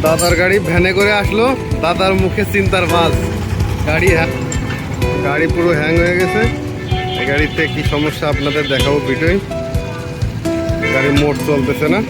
দাদার গাড়ি ভ্যানে করে আসলো, দাদার মুখে চিন্তার ভাঁজ। গাড়ি পুরো হ্যাং হয়ে গেছে। এই গাড়িতে কি সমস্যা আপনাদের দেখাবো ভিডিওয়। গাড়ি মোট চলতেছে না।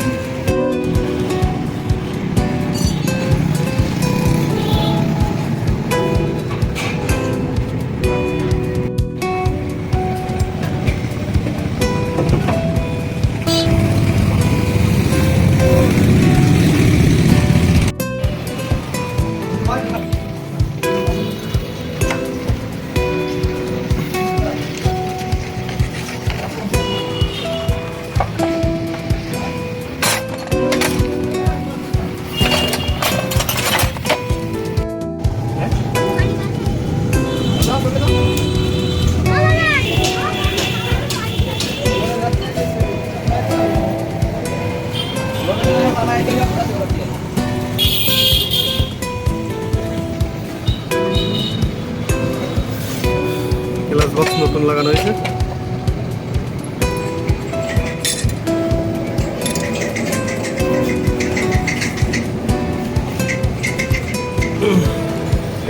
গ্লাস বক্স নতুন লাগানো হয়েছে।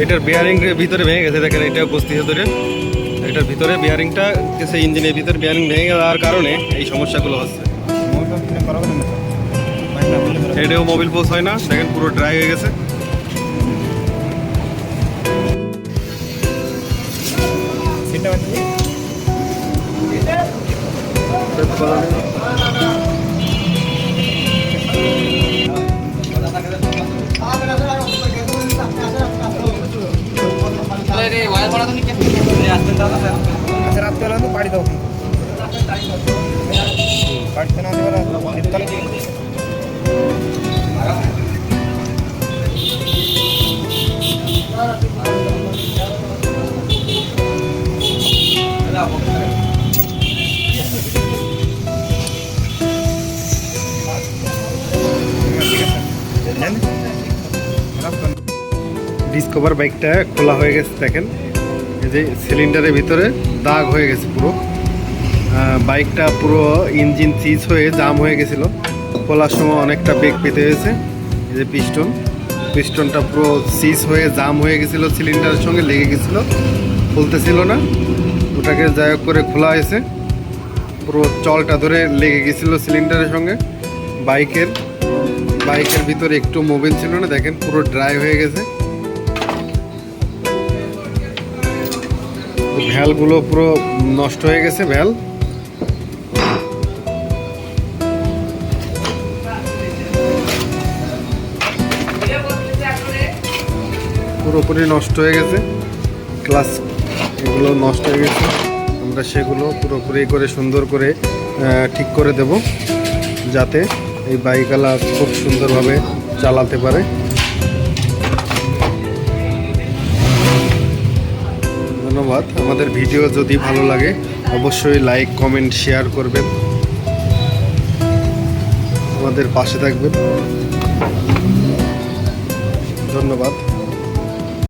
এটার বিয়ারিং ভিতরে ভেঙে গেছে, দেখেন এটা বস্তিতে ধরে। এটার ভিতরে বিয়ারিংটা সেই ইঞ্জিনের ভিতরে বিয়ারিং ভেঙে যাওয়ার কারণে এই সমস্যাগুলো হচ্ছে। এটাও মোবিল পোস্ট হয় না, দেখেন পুরো ড্রাই হয়ে গেছে। ডিসকভার বাইকটা খোলা হয়ে গেছে, দেখেন এই যে সিলিন্ডারের ভিতরে দাগ হয়ে গেছে পুরো। বাইকটা পুরো ইঞ্জিন সিজ হয়ে জাম হয়ে গেছিল। খোলার সময় অনেকটা বেগ পেতে হয়েছে। এই যে পিস্টনটা পুরো সিজ হয়ে জাম হয়ে গেছিল, সিলিন্ডারের সঙ্গে লেগে গেছিলো, খুলতেছিল না। ওটাকে যাই হোক করে খোলা হয়েছে। পুরো চলটা ধরে লেগে গেছিলো সিলিন্ডারের সঙ্গে। বাইকের ভিতরে একটু মোবিল ছিল না, দেখেন পুরো ড্রাই হয়ে গেছে। ভ্যালগুলো পুরো নষ্ট হয়ে গেছে, ভ্যাল পুরোপুরি নষ্ট হয়ে গেছে। ক্লাস এগুলো নষ্ট হয়ে গেছে। আমরা সেগুলো পুরোপুরি করে সুন্দর করে ঠিক করে দেব, যাতে এই বাইকওয়ালা খুব সুন্দরভাবে চালাতে পারে। ধন্যবাদ। আমাদের ভিডিও যদি ভালো লাগে অবশ্যই লাইক, কমেন্ট, শেয়ার করবেন। আমাদের পাশে থাকবেন। ধন্যবাদ।